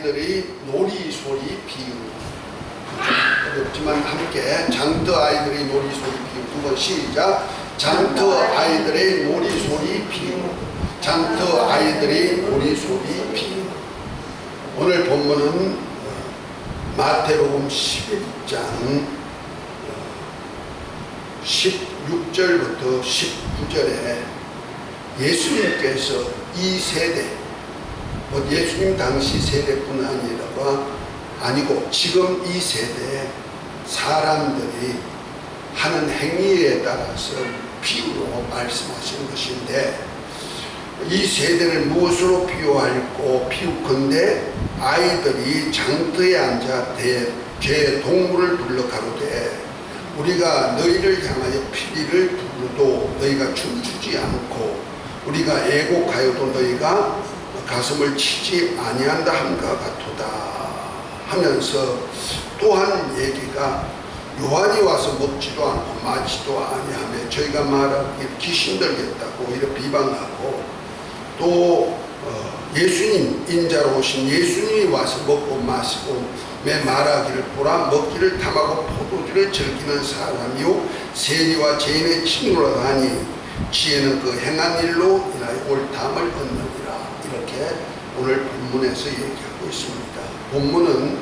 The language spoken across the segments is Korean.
아이들의 놀이소리 비유. 어렵지만 함께 장터 아이들의 놀이소리 비유. 두 번 시작. 장터 아이들의 놀이소리 비유. 장터 아이들의 놀이소리 비유. 오늘 본문은 마태복음 11장 16절부터 19절에 예수님께서 이 세대, 예수님 당시 세대뿐 아니고 지금 이 세대에 사람들이 하는 행위에 따라서 비유로 말씀하시는 것인데, 이 세대를 무엇으로 비유컨대 아이들이 장터에 앉아 제 동물을 불러 가로되 우리가 너희를 향하여 피리를 부르도 너희가 춤추지 않고 우리가 애곡하여도 너희가 가슴을 치지 아니한다 함과 같도다 하면서, 또한 얘기가 요한이 와서 먹지도 않고 마시지도 아니하며 저희가 말하기를 귀신 들겠다고 이렇게 비방하고, 또 예수님 인자로 오신 예수님이 와서 먹고 마시고 매 말하기를 보라 먹기를 탐하고 포도주를 즐기는 사람이요 세리와 죄인의 친구라 하니 지혜는 그 행한 일로 인하여 옳다함을 얻느니라. 이렇게 오늘 본문에서 얘기하고 있습니다. 본문은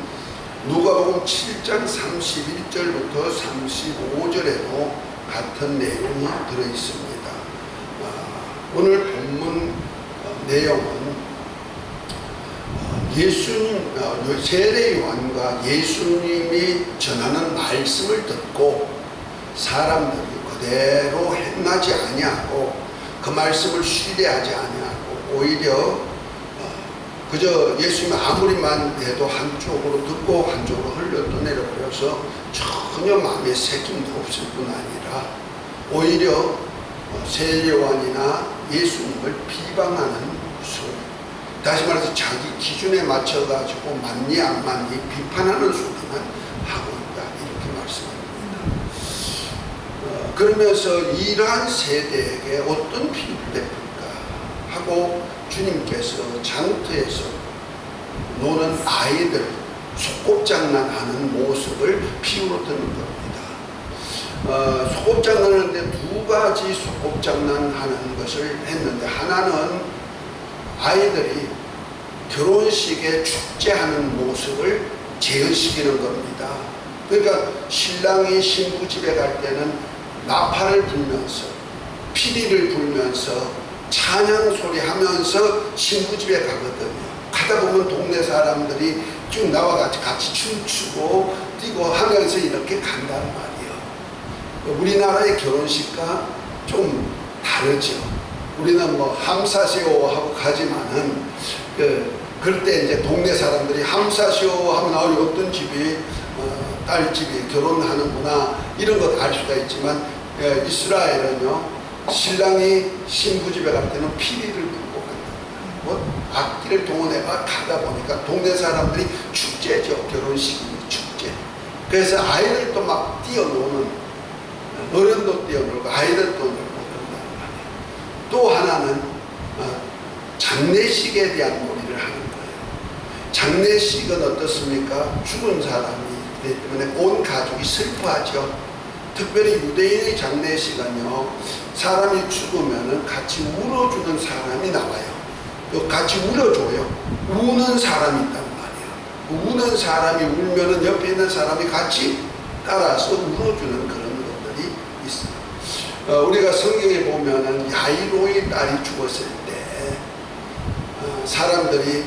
누가복음 7장 31절부터 35절에도 같은 내용이 들어있습니다. 오늘 본문 내용은 예수님, 세례 요한과 예수님이 전하는 말씀을 듣고 사람들이 그대로 행하지 아니하고 그 말씀을 신뢰하지 아니하고 오히려 그저 예수님 아무리만 해도 한쪽으로 듣고 한쪽으로 흘려 떠내려버려서 전혀 마음에 새김도 없을 뿐 아니라 오히려 세례 요한이나 예수님을 비방하는 소리, 다시 말해서 자기 기준에 맞춰가지고 맞니 안 맞니 비판하는 소리만 하고 있다, 이렇게 말씀합니다. 그러면서 이러한 세대에게 어떤 비유를 내릴까 하고 주님께서 장터에서 노는 아이들 소꿉장난하는 모습을 비유로 드는 겁니다. 소꿉장난하는데 두 가지 소꿉장난하는 것을 했는데, 하나는 아이들이 결혼식에 축제하는 모습을 재현시키는 겁니다. 그러니까 신랑이 신부 집에 갈 때는 나팔을 불면서 피리를 불면서 찬양 소리 하면서 신부 집에 가거든요. 가다 보면 동네 사람들이 쭉 나와 같이 춤추고 뛰고 하면서 이렇게 간단 말이에요. 우리나라의 결혼식과 좀 다르죠. 우리는 뭐 함사시오 하고 가지만은 그럴 때 이제 동네 사람들이 함사시오 하면 어떤 집이 딸 집이 결혼하는구나 이런 것 알 수가 있지만, 이스라엘은요 신랑이 신부 집에 갈 때는 피리를 불고 간다. 뭐 악기를 동원해 가다 보니까 동네 사람들이 축제죠. 결혼식이 축제. 그래서 아이들도 막 뛰어노는, 어른도 뛰어놀고 아이들도 놀고 그런단 말이에요. 또 하나는 장례식에 대한 놀이를 하는 거예요. 장례식은 어떻습니까? 죽은 사람이 있기 때문에 온 가족이 슬퍼하죠. 특별히 유대인의 장례식은요, 사람이 죽으면 같이 울어주는 사람이 나와요. 또 같이 울어줘요. 우는 사람이 있단 말이에요. 우는 사람이 울면은 옆에 있는 사람이 같이 따라서 울어주는 그런 것들이 있어요. 우리가 성경에 보면은 야이로의 딸이 죽었을 때 사람들이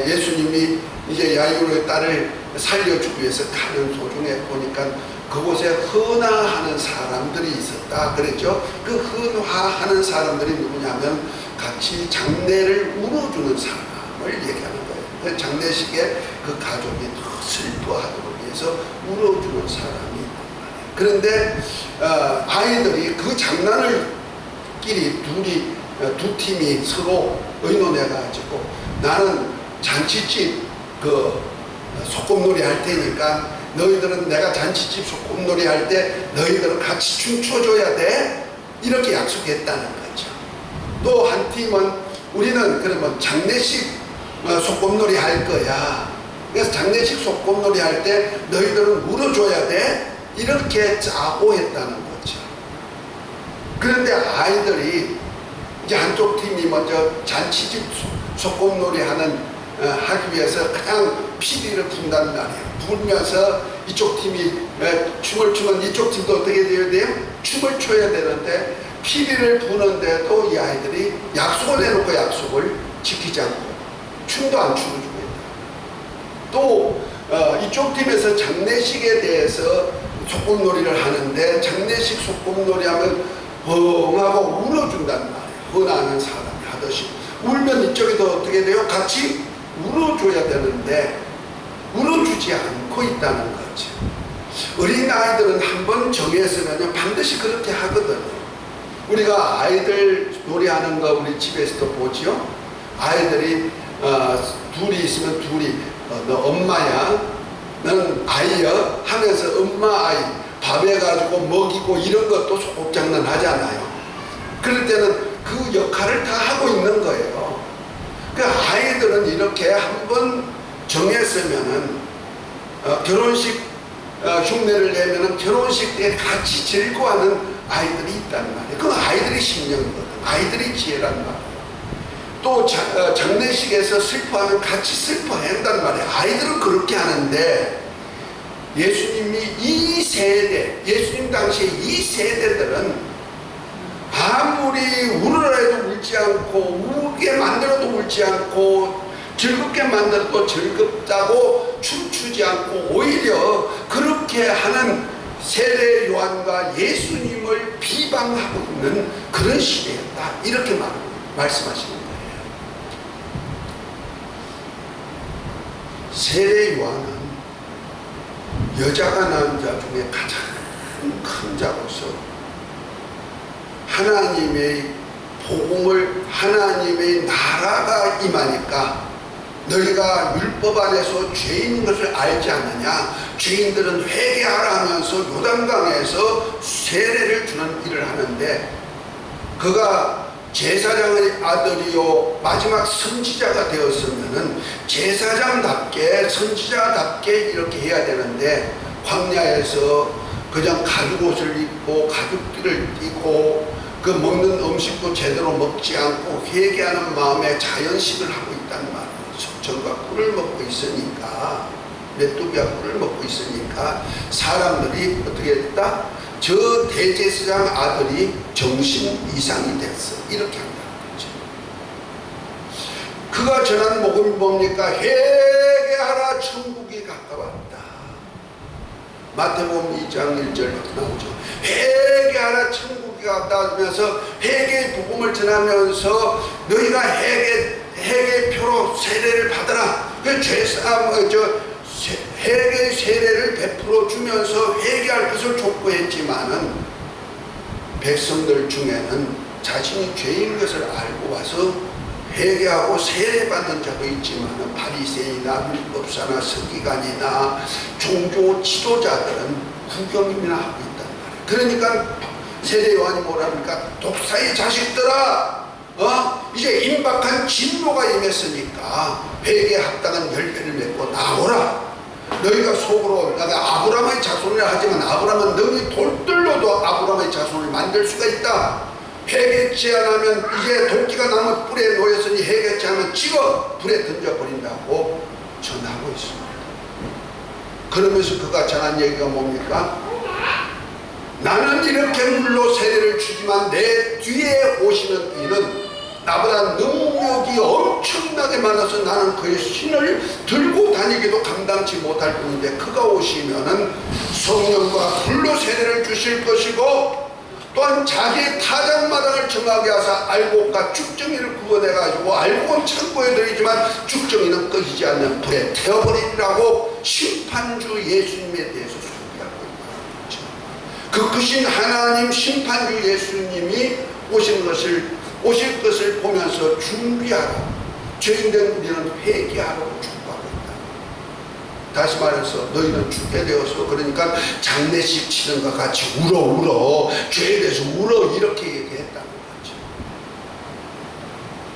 예수님이 이제 야이로의 딸을 살려주기 위해서 가는 도중에 보니까 그곳에 헌화하는 사람들이 있었다 그랬죠. 그 헌화하는 사람들이 누구냐면 같이 장례를 울어주는 사람을 얘기하는 거예요. 장례식에 그 가족이 더 슬퍼하도록 위해서 울어주는 사람이 있단 말이에요. 그런데 아이들이 그 장난을 끼리 두 팀이 서로 의논해가지고, 나는 잔치집 소꿉놀이 할 테니까 너희들은 내가 잔치집 소꿉놀이 할 때 너희들은 같이 춤춰줘야 돼, 이렇게 약속했다는 거죠. 또 한 팀은 우리는 그러면 장례식 소꿉놀이 할 거야. 그래서 장례식 소꿉놀이 할 때 너희들은 울어줘야 돼. 이렇게 짜고 했다는 거죠. 그런데 아이들이 이제 한쪽 팀이 먼저 잔치집 소꿉놀이 하기 위해서 그냥 피리를 분단 말이에요. 불면서 이쪽 팀이 춤을 추면 이쪽 팀도 어떻게 되어야 돼요? 춤을 춰야 되는데 피리를 부는데도 이 아이들이 약속을 해놓고 약속을 지키지 않고 춤도 안 추고 있다. 또 이쪽 팀에서 장례식에 대해서 소꿉놀이를 하는데 장례식 소꿉놀이 하면 엉하고 울어준단 말이에요. 흔하는 사람이 하듯이 울면 이쪽에도 어떻게 돼요? 같이 울어줘야 되는데 울어주지 않고 있다는 거죠. 어린아이들은 한번 정했으면 반드시 그렇게 하거든요. 우리가 아이들 놀이하는 거 우리 집에서도 보죠. 아이들이 둘이 있으면 둘이 너 엄마야, 넌 아이야 하면서 엄마 아이 밥 해가지고 먹이고 이런 것도 소꿉장난 하잖아요. 그럴 때는 그 역할을 다 하고 있는 거예요. 그 아이들은 이렇게 한번 정했으면은 결혼식 흉내를 내면은 결혼식 때 같이 즐거워하는 아이들이 있단 말이에요. 그 아이들이 신령이거든. 아이들이 지혜란 말이에요. 또 장례식에서 슬퍼하면 같이 슬퍼한단 말이에요. 아이들은 그렇게 하는데 예수님이 이 세대, 예수님 당시에 이 세대들은 아무리 울으라 해도 울지 않고 울게 만들어도 울지 않고 즐겁게 만들어도 즐겁다고 춤추지 않고 오히려 그렇게 하는 세례 요한과 예수님을 비방하고 있는 그런 시대였다. 이렇게 말씀하시는 거예요. 세례 요한은 여자가 낳은 자 중에 가장 큰 자로서 하나님의 복음을, 하나님의 나라가 임하니까 너희가 율법 안에서 죄인인 것을 알지 않느냐? 죄인들은 회개하라 하면서 요단강에서 세례를 주는 일을 하는데 그가 제사장의 아들이요 마지막 선지자가 되었으면은 제사장답게 선지자답게 이렇게 해야 되는데 광야에서 그냥 가죽옷을 입고 가죽띠를 띠고 그 먹는 음식도 제대로 먹지 않고 회개하는 마음에 자연식을 하고 있단 말이에요. 속전과 꿀을 먹고 있으니까, 메뚜기와 꿀을 먹고 있으니까 사람들이 어떻게 했다? 저 대제사장 아들이 정신 이상이 됐어. 이렇게 한다는 거죠. 그가 전한 복음이 뭡니까? 회개하라, 천국이 가까웠다. 마태복음 2장 1절부터 나오죠. 회개하라, 천국이 가까우면서 회개의 복음을 전하면서 너희가 회개표로 세례를 받아라. 그 회개의 세례를 베풀어 주면서 회개할 것을 촉구했지만은 백성들 중에는 자신이 죄인 것을 알고 와서 회개하고 세례받는 자도 있지만은 바리새인이나 율법사나 서기관이나 종교 지도자들은 구경이나 하고 있단 말이에요. 그러니까 세례 요한이 뭐라 합니까? 독사의 자식들아, 이제 임박한 진노가 임했으니까 회개에 합당한 열매를 맺고 나오라. 너희가 속으로 내가 아브라함의 자손이라 하지만 아브라함은 너희 돌들로도 아브라함의 자손을 만들 수가 있다. 회개치 않으면 이제 도끼가 나무 뿔에 놓였으니 회개치 않으면 찍어 불에 던져버린다고 전하고 있습니다. 그러면서 그가 전한 얘기가 뭡니까? 나는 이렇게 물로 세례를 주지만 내 뒤에 오시는 이는 나보다 능력이 엄청나게 많아서 나는 그의 신을 들고 다니기도 감당치 못할 뿐인데 그가 오시면은 성령과 불로 세례를 주실 것이고 또한 자기의 타작마당을 정하게 하사 알곡과 죽정이를 구워내가지고 알곡은 창고에 들이지만 죽정이는 꺼지지 않는 불에 태워버리라고 심판주 예수님에 대해서 소개하고 있는 거죠. 그 크신 하나님 심판주 예수님이 오실 것을 보면서 준비하라. 죄인된 우리는 회개하라고 축복하고 있다. 다시 말해서 너희는 죽게 되어서 그러니까 장례식 치는 것 같이 울어 죄에 대해서 울어 이렇게 얘기했다는 거죠.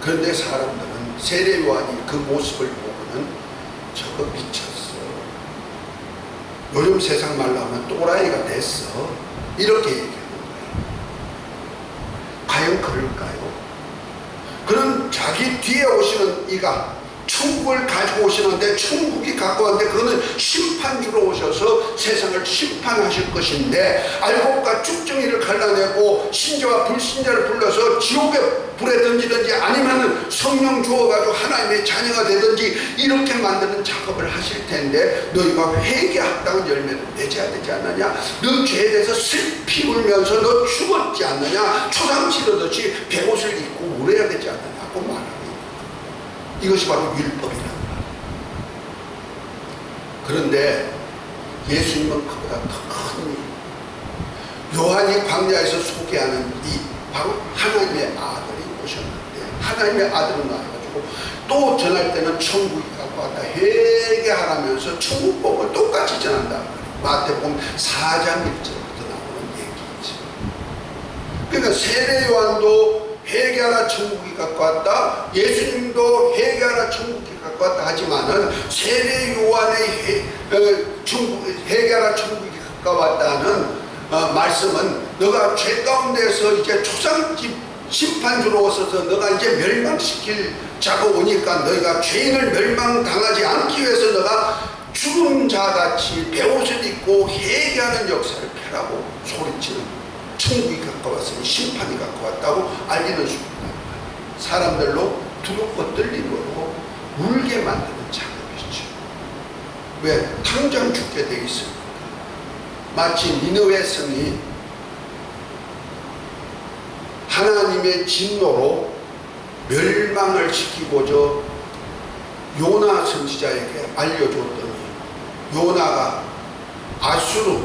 그런데 사람들은 세례 요한이 그 모습을 보고는 저거 미쳤어, 요즘 세상 말로 하면 또라이가 됐어, 이렇게 얘기하는 거예요. 과연 그럴까요? 그는 자기 뒤에 오시는 이가 천국을 가지고 오시는데, 천국이 갖고 왔는데 그거는 심판주로 오셔서 세상을 심판하실 것인데, 알곡과 쭉정이를 갈라내고 신자와 불신자를 불러서 지옥의 불에 던지든지 아니면은 성령 주어가지고 하나님의 자녀가 되든지 이렇게 만드는 작업을 하실 텐데, 너희가 회개 합당한 열매를 맺어야 되지 않느냐, 너 죄에 대해서 슬피 울면서 너 죽었지 않느냐, 초상 치르듯이 베옷을 입고 울어야 되지 않느냐 하고 말합니다. 이것이 바로 율법이라는 거예요. 그런데 예수님은 그보다 더 큰 일, 요한이 광야에서 소개하는 이 바로 하나님의 아들이 오셨는데, 하나님의 아들은 나와가지고 또 전할 때는 천국이 갖고 왔다 회개하라면서 천국복을 똑같이 전한다. 마태복음 4장 1절부터 나오는 얘기지. 그러니까 세례 요한도 회개하라 천국이 갖고 왔다, 예수님도 회개하라 천국이 갖고 왔다 하지만은 세례 요한의 회개하라 천국이 갖고 왔다는 말씀은 너가 죄 가운데서 이제 초상집 심판주로 오셔서 너가 이제 멸망시킬 자가 오니까 너희가 죄인을 멸망당하지 않기 위해서 너가 죽은 자같이 베옷을 입고 회개하는 역사를 펴라고 소리치는, 천국이 가까웠으니 심판이 가까웠다고 알리는 순간 사람들로 두렵고 떨림으로 울게 만드는 작업이죠. 왜? 당장 죽게 돼 있습니다. 마치 니느웨 성이 하나님의 진노로 멸망을 시키고자 요나 선지자에게 알려줬더니, 요나가 아수르,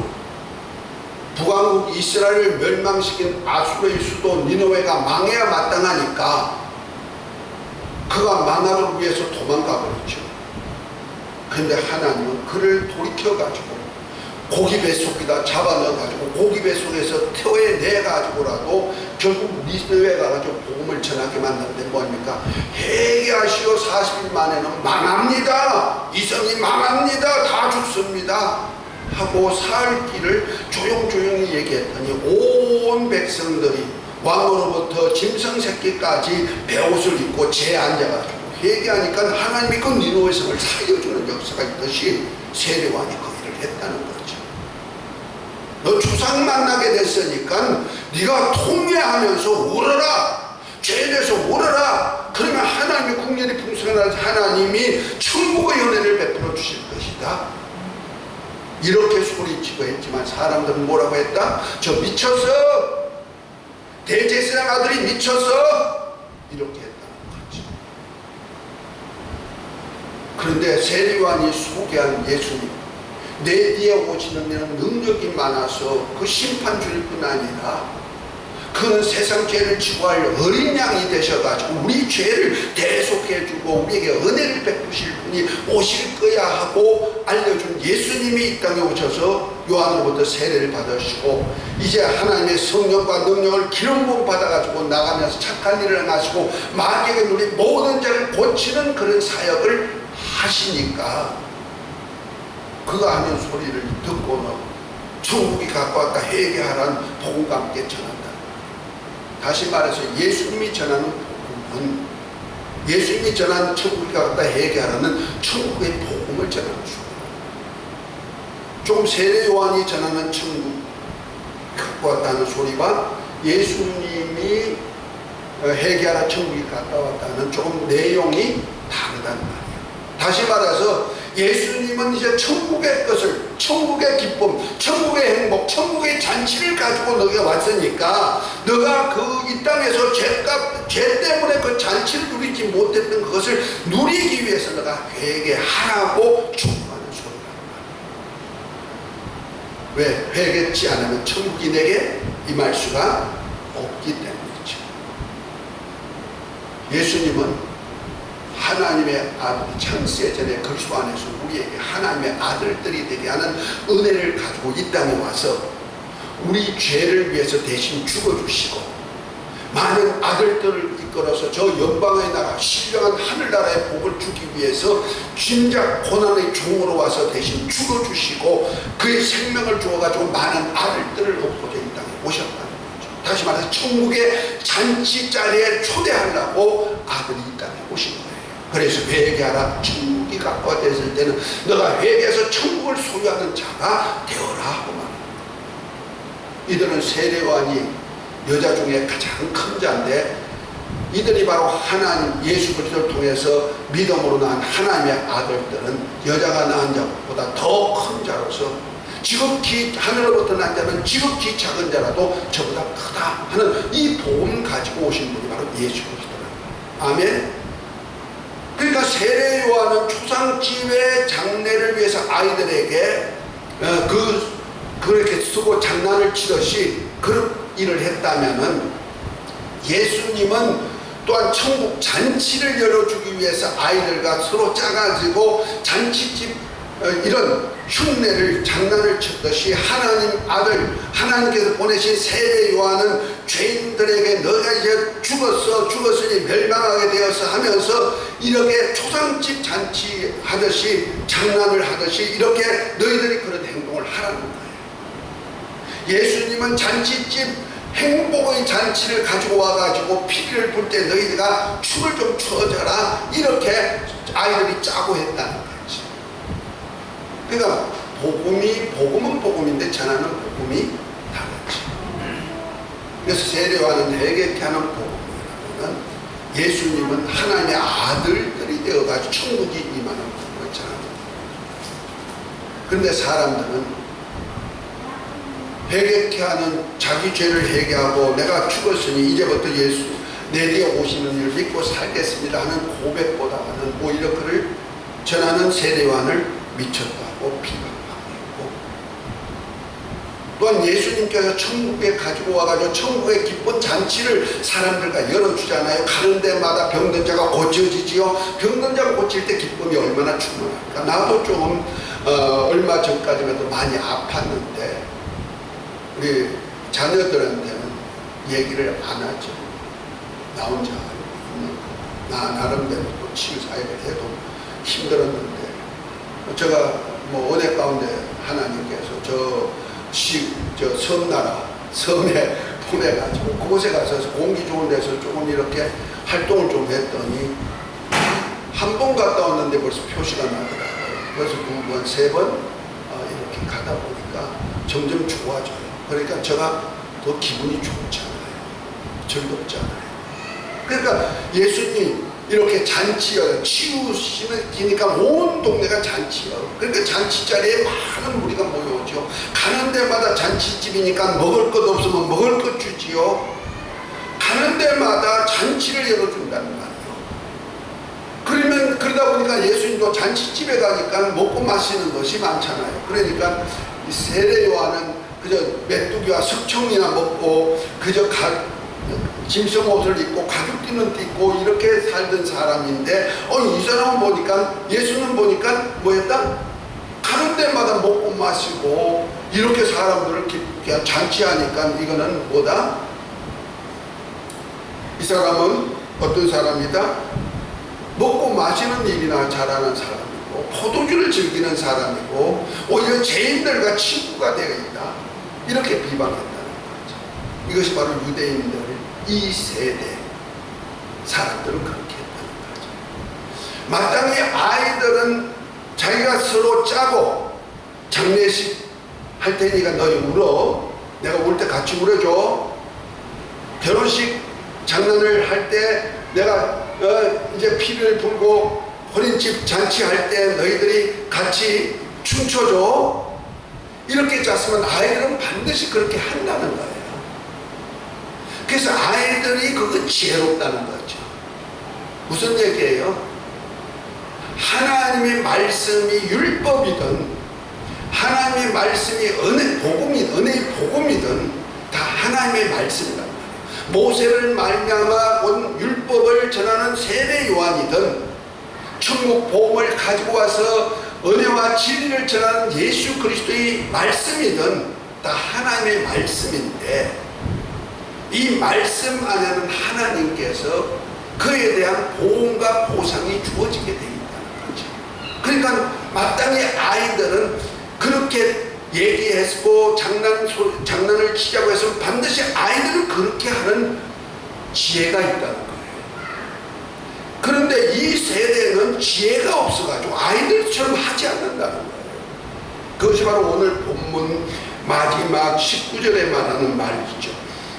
북왕국 이스라엘을 멸망시킨 아수르의 수도 니느웨가 망해야 마땅하니까 그가 망함을 위해서 도망가 버렸죠. 그런데 하나님은 그를 돌이켜가지고 고기 뱃속에다 잡아넣어가지고 고기 뱃속에서 태워내가지고라도 결국 니느웨 가가지고 복음을 전하게 만드는데 뭡니까? 회개하시오 40일 만에는 망합니다, 이 성이 망합니다, 다 죽습니다 하고 살 길을 조용조용히 얘기했더니 온 백성들이 왕으로부터 짐승 새끼까지 베옷을 입고 재에 앉아가지고 회개하니까 하나님이 그 니느웨 성을 살려주는 역사가 있듯이 세례 요한이 그 일을 했다는 거죠. 너 조상 만나게 됐으니까 네가 통회하면서 울어라, 죄에 대해서 울어라. 그러면 하나님의 국률이 풍성한 하나님이 천국의 은혜를 베풀어 주실 것이다. 이렇게 소리치고 했지만 사람들은 뭐라고 했다? 저 미쳤어, 대제사장 아들이 미쳤어, 이렇게 했다는 거지. 그런데 세례 요한이 소개한 예수님, 내 뒤에 오시는 이는 능력이 많아서 그 심판주일 뿐 아니라 그는 세상 죄를 지고 할 어린 양이 되셔가지고 우리 죄를 대속해주고 우리에게 은혜를 베푸실 분이 오실 거야 하고 알려준 예수님이 이 땅에 오셔서 요한으로부터 세례를 받으시고 이제 하나님의 성령과 능력을 기름 부음 받아가지고 나가면서 착한 일을 하시고 마귀에게 눌린 모든 죄를 고치는 그런 사역을 하시니까 그가 하는 소리를 듣고는 천국이 갖고 왔다 회개하라는 복음과 함께 전한다. 다시 말해서 예수님이 전하는 복음은, 예수님이 전하는 천국이 갖고 왔다 회개하라는 천국의 복음을 전하는 소리. 좀 세례 요한이 전하는 천국 갖고 왔다는 소리와 예수님이 회개하라 천국이 가까웠다는 조금 내용이 다르단 말이에요. 다시 말해서 예수님은 이제 천국의 것을, 천국의 기쁨, 천국의 행복, 천국의 잔치를 가지고 너가 왔으니까 너가 그 이 땅에서 죄 때문에 그 잔치를 누리지 못했던 그것을 누리기 위해서 너가 회개하라고 촉구하는 소리란 말이에요. 왜? 회개치 않으면 천국이 내게 임할 수가 없기 때문이죠. 예수님은 하나님의 아들이 창세전에 그리스도 안에서 우리에게 하나님의 아들들이 되게 하는 은혜를 가지고 이 땅에 와서 우리 죄를 위해서 대신 죽어주시고 많은 아들들을 이끌어서 저 영광의 나라, 신령한 하늘나라의 복을 주기 위해서 진작 고난의 종으로 와서 대신 죽어주시고 그의 생명을 주어가지고 많은 아들들을 얻고자 이 땅에 오셨다는 거죠. 다시 말해서 천국의 잔치 자리에 초대하려고 아들이 이 땅에 오신 거예요. 그래서 회개하라. 천국이 가까워졌을 때는 너가 회개해서 천국을 소유하는 자가 되어라 하고 말합니다. 이들은 세례요한이 여자 중에 가장 큰 자인데 이들이 바로 하나님 예수 그리스도를 통해서 믿음으로 낳은 하나님의 아들들은 여자가 낳은 자보다 더 큰 자로서 지극히 하늘로부터 난 자는 지극히 작은 자라도 저보다 크다 하는 이 복음 가지고 오신 분이 바로 예수 그리스도랍니다. 아멘. 그러니까 세례 요한은 초상집회 장례를 위해서 아이들에게 그렇게 쓰고 장난을 치듯이 그런 일을 했다면은 예수님은 또한 천국 잔치를 열어주기 위해서 아이들과 서로 짜가지고 잔치집 이런 흉내를 장난을 쳤듯이 하나님 아들 하나님께서 보내신 세례 요한은 죄인들에게 너가 이제 죽었으니 멸망하게 되어서 하면서 이렇게 초상집 잔치 하듯이 장난을 하듯이 이렇게 너희들이 그런 행동을 하라는 거예요. 예수님은 잔치집 행복의 잔치를 가지고 와가지고 피를 불 때 너희가 춤을 좀 춰줘라 이렇게 아이들이 짜고 했다는 거지. 그러니까 복음은 복음인데 전하는 복음이 다르지. 그래서 세례요한은 회개케 하는 복음이라고는 예수님은 하나님의 아들들이 되어가지고 천국이 임하는 복음을 전하는 거예요. 그런데 사람들은 회개케 하는 자기 죄를 회개하고 내가 죽었으니 이제부터 예수 내 뒤에 오시는 일을 믿고 살겠습니다 하는 고백보다는 오히려 그를 전하는 세례요한을 미쳤다고 비방하고 있고 또한 예수님께서 천국에 가지고 와가지고 천국의 기쁜 잔치를 사람들과 열어주잖아요. 가는 데마다 병든 자가 고쳐지지요. 병든 자가 고칠 때 기쁨이 얼마나 충만할까. 나도 좀 얼마 전까지만 해도 많이 아팠는데 우리 자녀들한테는 얘기를 안 하죠. 나 혼자 알고 있는 나 나름대로 또 치유사역을 해도 힘들었는데 제가 뭐 은혜 가운데 하나님께서 저 섬나라 섬에 보내가지고 그곳에 가서 공기 좋은 데서 조금 이렇게 활동을 좀 했더니 한 번 갔다 왔는데 벌써 표시가 나더라고요. 그래서 두 번, 세 번 이렇게 가다 보니까 점점 좋아져요. 그러니까 제가 더 기분이 좋잖아요. 즐겁잖아요. 그러니까 예수님 이렇게 잔치요 치우시니까 온 동네가 잔치요. 그러니까 잔치 자리에 많은 무리가 모여오죠. 가는 데마다 잔치집이니까 먹을 것 없으면 먹을 것 주지요. 가는 데마다 잔치를 열어준다는 말이에요. 그러다 보니까 예수님도 잔치집에 가니까 먹고 마시는 것이 많잖아요. 그러니까 이 세례 요한은 그저 메뚜기와 석청이나 먹고 그저 짐승 옷을 입고 가죽 띠는 띠 입고 이렇게 살던 사람인데 이 사람은 보니까 예수는 보니까 뭐였다? 가는 데마다 먹고 마시고 이렇게 사람들을 기쁘게 잔치하니까 이거는 뭐다? 이 사람은 어떤 사람이다? 먹고 마시는 일이나 잘하는 사람이고 포도주를 즐기는 사람이고 오히려 죄인들과 친구가 되어 있다. 이렇게 비방했다는 거죠. 이것이 바로 유대인들 이 세대 사람들은 그렇게 했다는 거죠. 마땅히 아이들은 자기가 서로 짜고 장례식 할 테니까 너희 울어. 내가 울 때 같이 울어줘. 결혼식 장난을 할 때 내가 이제 피를 불고 혼인집 잔치할 때 너희들이 같이 춤춰줘. 이렇게 짰으면 아이들은 반드시 그렇게 한다는 거예요. 그래서 아이들이 그거 지혜롭다는 거죠. 무슨 얘기예요? 하나님의 말씀이 율법이든 하나님의 말씀이 은혜의 복음이든 다 하나님의 말씀이란 말이에요. 모세를 말미암아 온 율법을 전하는 세례 요한이든 천국 복음을 가지고 와서 은혜와 진리를 전하는 예수 그리스도의 말씀이든 다 하나님의 말씀인데 이 이 말씀 안에는 하나님께서 그에 대한 보응과 보상이 주어지게 되어 있다는 거죠. 그러니까 마땅히 아이들은 그렇게 얘기했고 장난을 치자고 해서 반드시 아이들은 그렇게 하는 지혜가 있다는 거예요. 그런데 이 세대는 지혜가 없어가지고 아이들처럼 하지 않는다는 거예요. 그것이 바로 오늘 본문 마지막 19절에 말하는 말이죠.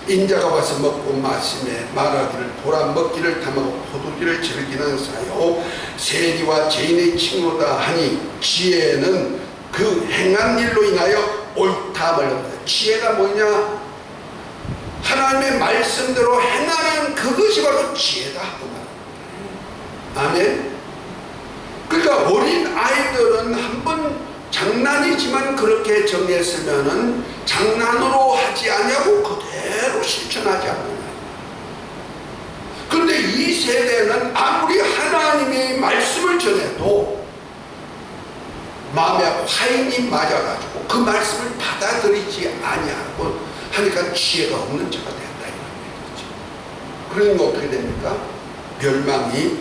인자가 와서 먹고 마시매 말하기를 보라 먹기를 탐하고 포도주를 즐기는 사요 세리와 죄인의 친구다 하니 지혜는 그 행한 일로 인하여 옳다함을. 지혜가 뭐냐? 하나님의 말씀대로 행하는 그것이 바로 지혜다 하고 말합니다. 아멘. 그러니까 어린 아이들은 한번 장난이지만 그렇게 정했으면은 장난으로 하지 않냐고 그대로 실천하지 않느냐. 그런데 이 세대는 아무리 하나님의 말씀을 전해도 마음에 화인이 맞아가지고 그 말씀을 받아들이지 아니하고 하니까 지혜가 없는 자가 된다 이런 얘기죠. 그러니까 어떻게 됩니까? 멸망이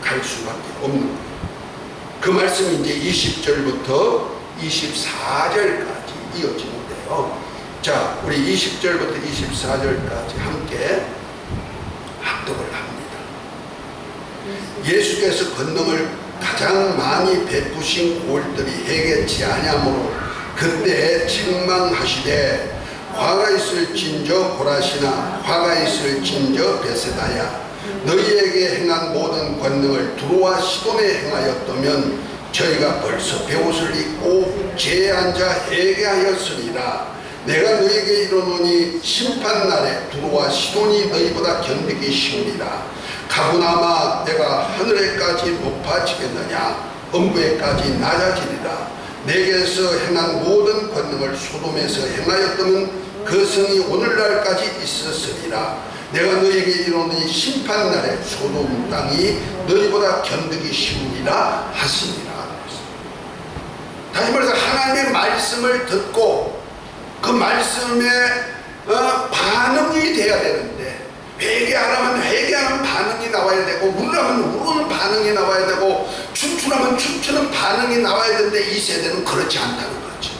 갈 수밖에 없는 거예요. 그 말씀이 이제 20절부터 24절까지 이어지는데요. 자, 우리 20절부터 24절까지 함께 합독을 합니다. 예수께서 권능을 가장 많이 베푸신 골들이 해겠지 아니하므로 그때 책망하시되 화가 있을진저 고라시나 화가 있을진저 베세다야 너희에게 행한 모든 권능을 두로와 시돈에 행하였다면 저희가 벌써 베옷을 입고 죄에 앉아 회개하였으리라. 내가 너희에게 이르노니 심판날에 두로와 시돈이 너희보다 견디기 쉬우리라. 가브나마 내가 하늘에까지 높아지겠느냐 음부에까지 낮아지리라. 내게서 행한 모든 권능을 소돔에서 행하였다면 그 성이 오늘날까지 있었으리라. 내가 너희에게 이르노니 심판날에 소돔 땅이 너희보다 견디기 쉬우리라 하시니라. 다시 말해서 하나님의 말씀을 듣고 그 말씀에 반응이 돼야 되는데, 회개하라면 회개하는 반응이 나와야 되고, 울으라면 우는 반응이 나와야 되고, 춤추라면 춤추는 반응이 나와야 되는데 이 세대는 그렇지 않다는 거죠.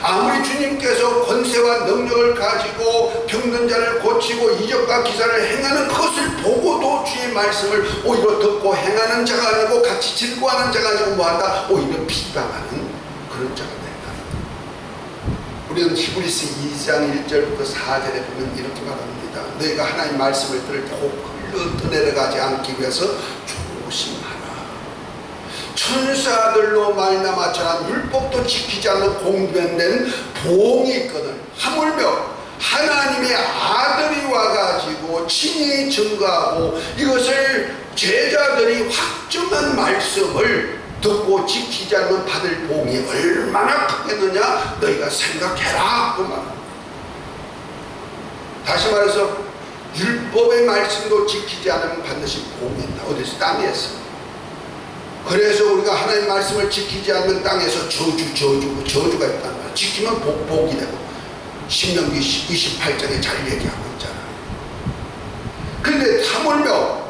아무리 주님께서 권세와 능력을 가지고 병든 자를 고치고 이적과 기사를 행하는 것을 보고도 주의 말씀을 오히려 듣고 행하는 자가 아니고 같이 즐거워하는 자가 아니고 뭐한다? 오히려 비방하는 그런 자가 된다. 우리는 히브리서 2장 1절부터 4절에 보면 이렇게 말합니다. 너희가 하나님 말씀을 들을 때 혹 흘러 떠내려가지 않기 위해서 조심하라. 천사들로 말미암아 저런 율법도 지키지 않는 공변된 보응이 있거든. 하물며 하나님의 아들이 와가지고 친히 증거하고 이것을 제자들이 확정한 말씀을 듣고 지키지 않는 받을 보응이 얼마나 크겠느냐 너희가 생각해라 그 말입니다. 다시 말해서 율법의 말씀도 지키지 않으면 반드시 보응이 있다. 어디서? 땅에서. 그래서 우리가 하나님의 말씀을 지키지 않는 땅에서 저주가 있단 말이야. 지키면 복이 되고 신명기 28장에 잘 얘기하고 있잖아요. 그런데 하물며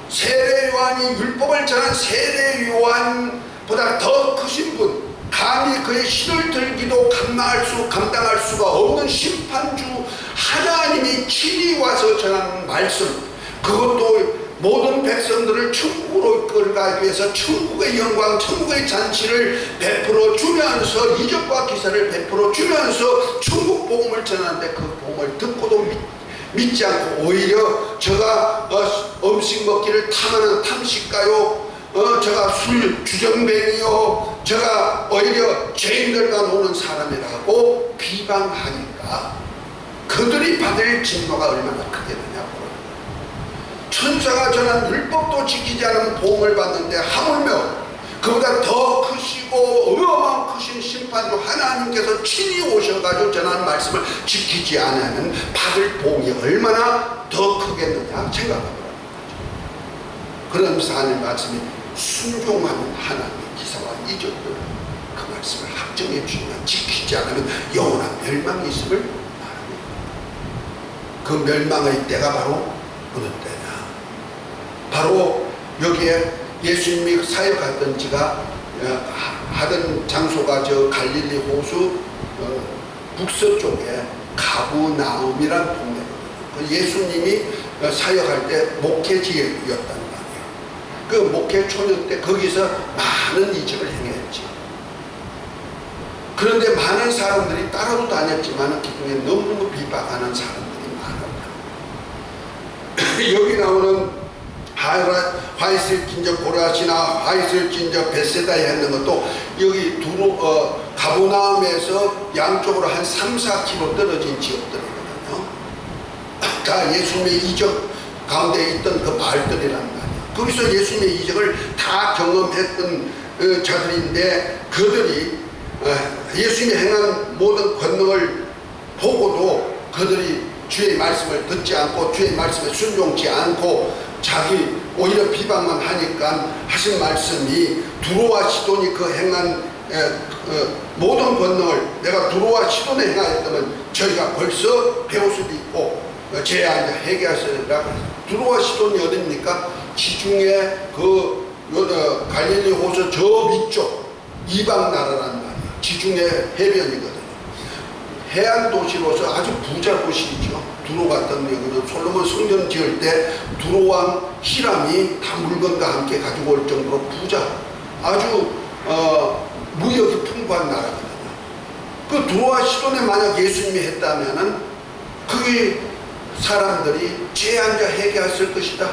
세례요한이 율법을 전한 세례요한보다 더 크신 분, 감히 그의 신을 들기도 감당할 수가 없는 심판주 하나님이 친히 와서 전하는 말씀, 그것도 모든 백성들을 천국으로 이끌어가기 위해서 천국의 영광, 천국의 잔치를 베풀어 주면서 이적과 기사를 베풀어 주면서 천국 복음을 전하는데 그 복음을 듣고도 믿지 않고 오히려 저가 음식 먹기를 탐하는 탐식가요, 저가 술 주정뱅이요, 저가 오히려 죄인들과 노는 사람이라고 비방하니까 그들이 받을 진노가 얼마나 크겠느냐고. 천사가 전한 율법도 지키지 않으면 보응을 받는데 하물며 그보다 더 크시고 어마어마한 크신 심판주 하나님께서 친히 오셔가지고 전하는 말씀을 지키지 않으면 받을 보응이 얼마나 더 크겠느냐 생각해보라는 거죠. 그러면서 하나님 말씀이 순종하는 하나님의 기사와 이적들 그 말씀을 확정해 주시면 지키지 않으면 영원한 멸망이 있음을 말합니다. 그 멸망의 때가 바로 어느 때냐? 바로 여기에 예수님이 사역하던 지가 하던 장소가 저 갈릴리 호수 북서쪽에 가브나움이란 동네거든요. 예수님이 사역할 때 목회지였단 말이에요. 그 목회 초년 때 거기서 많은 이적을 행했지. 그런데 많은 사람들이 따라도 다녔지만 그 중에 너무너무 비박하는 사람들이 많았다. 여기 나오는 화이슬 진저 고라시나 화이슬 진저 베세다에 했는 것도 여기 가브나움에서 양쪽으로 한 3-4km 떨어진 지역들이거든요. 다 예수님의 이적 가운데 있던 그 마을들이란 말이에요. 거기서 예수님의 이적을 다 경험했던 자들인데 그들이 예수님이 행한 모든 권능을 보고도 그들이 주의 말씀을 듣지 않고 주의 말씀에 순종치 않고 자기 오히려 비방만 하니까 하신 말씀이 두로와 시돈이 그 행한 모든 권능을 내가 두로와 시돈에 행하였다면 저희가 벌써 배울 수도 있고 제 안에 회개하시리라. 두로와 시돈이 어딥니까? 지중해 그 갈릴리 호수 저 밑쪽 이방 나라란 말이에요. 지중해 해변이거든요. 해안 도시로서 아주 부자 도시이죠. 두로 같은 경우는 솔로몬 성전 지을 때 두로 왕 히람이 다 물건과 함께 가지고 올 정도로 부자, 아주 무역이 풍부한 나라거든요. 그 두로와 시돈에 만약 예수님이 했다면은 거기 사람들이 죄 앉아 회개했을 것이다.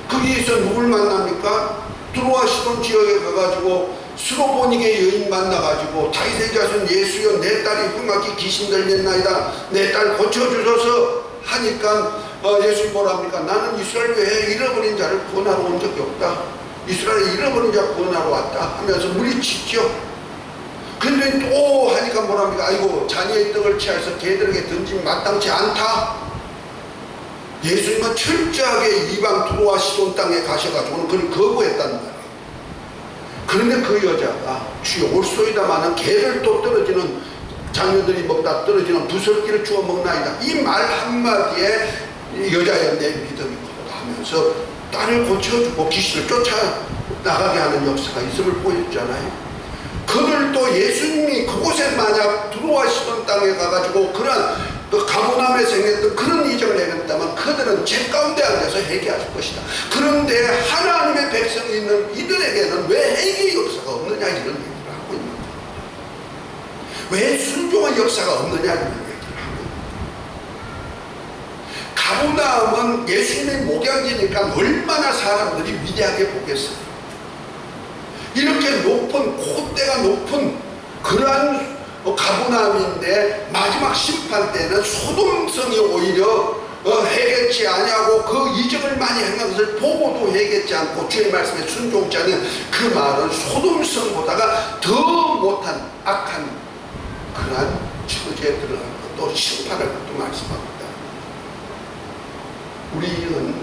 거기에서 누굴 만납니까? 두로와 시돈 지역에 가가지고 스로보닉의 여인 만나가지고 다윗의 자손 예수여 내 딸이 흉악히 귀신 들렸나이다. 내 딸 고쳐주소서 하니까 예수님 뭐랍니까? 나는 이스라엘 외에 잃어버린 자를 구원하러 온 적이 없다. 이스라엘에 잃어버린 자 구원하러 왔다 하면서 물리치죠. 근데 또 하니까 뭐랍니까? 아이고 자녀의 떡을 취해서 개들에게 던지면 마땅치 않다. 예수님은 철저하게 이방 두로와 시돈 땅에 가셔가지고는 그걸 거부했단 말이에요. 그런데 그 여자가 주여 올소이다마는 개를 또 떨어지는 장녀들이 먹다 떨어지는 부설기를 주워 먹나이다. 이 말 한마디에 여자여 내 믿음이 크다 하면서 딸을 고쳐주고 귀신을 쫓아나가게 하는 역사가 있음을 보였잖아요. 그들 또 예수님이 그곳에 만약 두로와 시돈 땅에 가가지고 그런 가브나움에서 행했던 그런 이적을 행했다면 그들은 죄 가운데 앉아서 회개할 것이다. 그런데 하나님의 백성이 있는 이들에게는 왜 회개의 역사가 없느냐 이런 얘기를 하고 있는 거예요. 왜 순종의 역사가 없느냐 이런 얘기를 하고 있는 거예요. 가브나움은 예수님의 목양지니까 얼마나 사람들이 위대하게 보겠어요. 이렇게 높은 콧대가 높은 그러한 가브나움인데 마지막 심판 때는 소돔성이 오히려 회개치 아니하고 그 이적을 많이 행한 것을 보고도 회개치 않고 주의 말씀에 순종치 않은 그 말은 소돔성보다가 더 못한 악한 그러한 처지에 들어간 것도 심판할 것도 말씀합니다. 우리는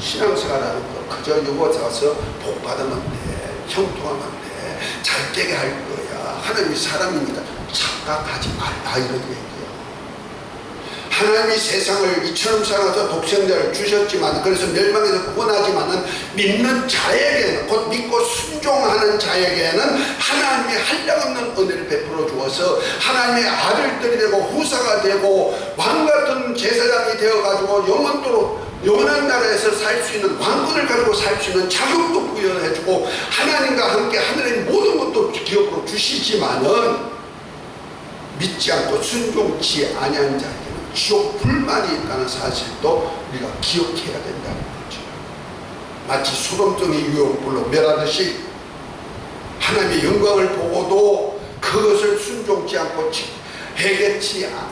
신앙생활하는 거 그저 여기 와서 복 받으면 돼, 형통하면 돼, 잘 되게 할 거야. 하나님이 사람이니까 착각하지 말라 이런 얘기예요. 하나님이 세상을 이처럼 사랑해서 독생자를 주셨지만 그래서 멸망에서 구원하지만은 믿는 자에게는 곧 믿고 순종하는 자에게는 하나님이 한량없는 은혜를 베풀어 주어서 하나님의 아들들이 되고 후사가 되고 왕같은 제사장이 되어가지고 영원토록 영원한 나라에서 살 수 있는 왕권을 가지고 살 수 있는 자격도 부여해주고 하나님과 함께 하늘의 모든 것도 기업으로 주시지만은 믿지 않고 순종치 아니한 자에게는 지옥 불만이 있다는 사실도 우리가 기억해야 된다는 거죠. 마치 소돔성이 유혹불로 멸하듯이 하나님의 영광을 보고도 그것을 순종치 않고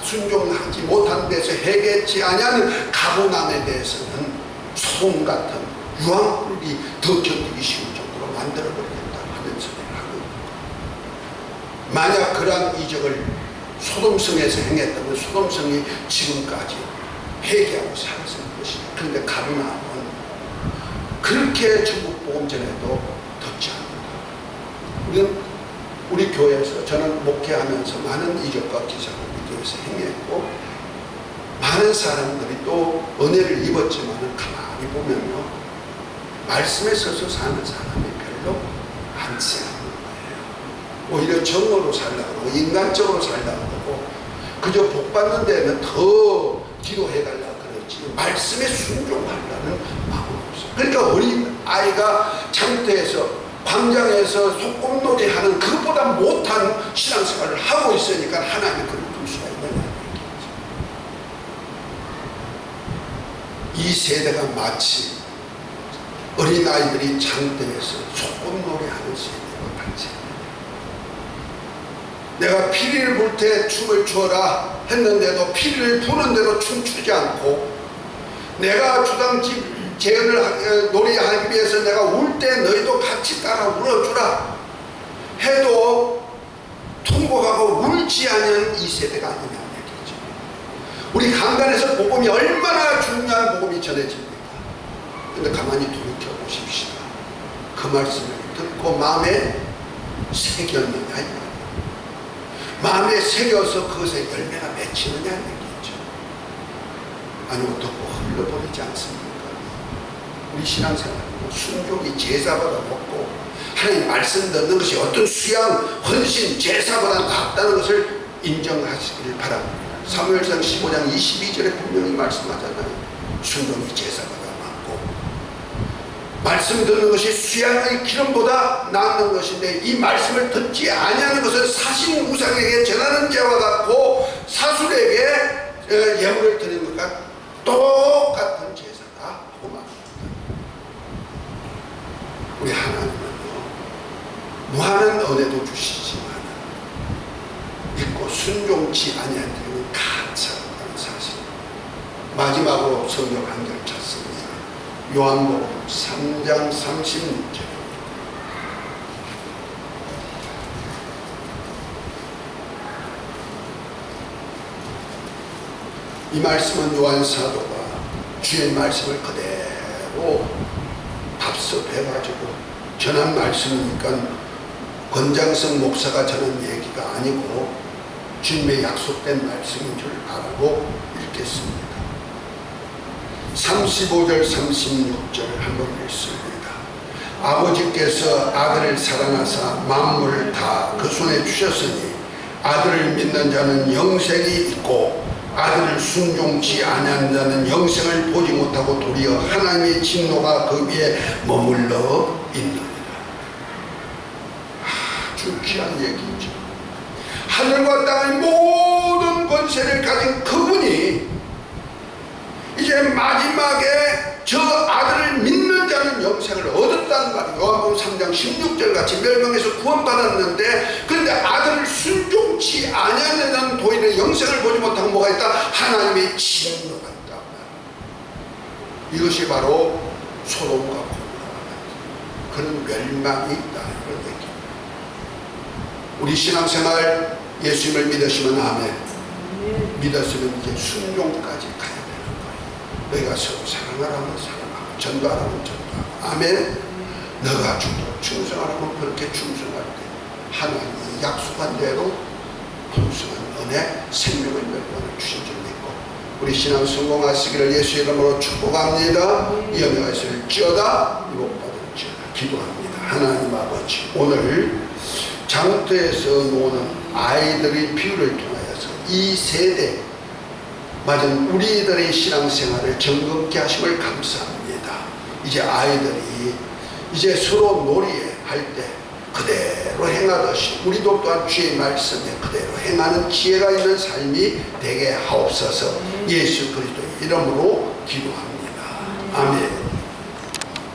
순종하지 못한 데서 회개치 아니하는 가브나움에 대해서는 소돔 같은 유황불이 더 견디기 쉬운 정도로 만들어버리겠다 하는 소리를 하고 있는 거예요. 만약 그러한 이적을 소돔성에서 행했다면 소돔성이 지금까지 회개하고 살았을 것이다. 그런데 가브나움은 그렇게 전국 복음 전에도 듣지 않는다. 우리 교회에서 저는 목회하면서 많은 이적과 기사를 우리 교회에서 행했고 많은 사람들이 또 은혜를 입었지만 가만히 보면요, 말씀에 서서 사는 사람이 별로 많지 않은 거예요. 오히려 정으로 살려고, 인간적으로 살려고 하고, 그저 복 받는 데는 더 기도해달라고 그러지 말씀에 순종하려는 마음이 없어요. 그러니까 어린 아이가 장터에서 광장에서 소꿉놀이 하는 그보다 못한 신앙생활을 하고 있으니까 하나님이 그를 둘 수가 있는 거예요. 이 세대가 마치 어린아이들이 장터에서 소꿉놀이 하는 세대와 같이, 내가 피리를 불 때 춤을 추어라 했는데도 피리를 부는데도 춤추지 않고, 내가 주당집 재현을 놀이하기 위해서 내가 울 때 너희도 같이 따라 울어주라 해도 통곡하고 울지 않은 이 세대가 아니냐 얘기죠. 우리 강단에서 복음이 얼마나 중요한 복음이 전해집니까? 근데 가만히 돌이켜 보십시다. 그 말씀을 듣고 마음에 새겼느냐 이 말이에요. 마음에 새겨서 그것에 열매가 맺히느냐 얘기죠. 아니면 듣고 흘러버리지 않습니까? 우리 신앙생활은 순종이 제사보다 높고, 하나님 말씀 듣는 것이 어떤 수양, 헌신, 제사보다 낫다는 것을 인정하시길 바랍니다. 사무엘상 15장 22절에 분명히 말씀하잖아요. 순종이 제사보다 낫고, 말씀 듣는 것이 수양의 기름보다 낫는 것인데, 이 말씀을 듣지 아니하는 것은 사신 우상에게 전하는 죄와 같고 사술에게 예물을 드리는 것과 똑같은 제사다 하고 말합니다. 우리 하나님은요, 무한한 은혜도 주시지만 믿고 순종치 아니한 자는 가차라는 사실. 마지막으로 성경 한 절 찾습니다. 요한복음 3장 36절. 이 말씀은 요한 사도가 주의 말씀을 그대로 답습해가지고 전한 말씀이니까 권장성 목사가 전한 얘기가 아니고 주님의 약속된 말씀인 줄 알고 읽겠습니다. 35절 36절 한번 읽습니다. 아버지께서 아들을 사랑하사 만물을 다 그 손에 주셨으니 아들을 믿는 자는 영생이 있고 아들을 순종치 아니하는 자는 영생을 보지 못하고 도리어 하나님의 진노가 그 위에 머물러 있느니라. 아주 귀한 얘기죠. 하늘과 땅의 모든 권세를 가진 그분이 이제 마지막에 저 아들을 믿는 자는 영생을 얻었다는 말이에요. 요한복음 3장 16절 같이 멸망에서 구원받았는데, 그런데 아들을 순종치 아니하는 자는 도리어 영생을 보지 못하고 뭐가 있다? 하나님의 진노가 있다. 이것이 바로 소돔과 고모라 그런 멸망이 있다, 이런 얘기입니다. 우리 신앙생활 예수님을 믿으시면 아멘, 믿었으면 이제 순종까지 가야 되는 거예요. 너희가 서로 사랑하라면 사랑하고 전도하라면 전도하고, 아멘. 너가 주도록 충성하라면 그렇게 충성할 때 하나님이 약속한 대로 풍성한 은혜, 생명의 멸관을 주신 줄 믿고 우리 신앙 성공하시기를 예수 이름으로 축복합니다. 이 은혜가 있을지어다, 이복받을지어다 기도합니다. 하나님 아버지, 오늘 장터에서 노는 아이들의 비유를 통하여서 이 세대 맞은 우리들의 신앙생활을 정금케 하심을 감사합니다. 이제 아이들이 이제 서로 놀이할 때 그대로 행하듯이 우리도 또한 주의 말씀에 그대로 행하는 지혜가 있는 삶이 되게 하옵소서. 예수 그리스도의 이름으로 기도합니다. 아멘.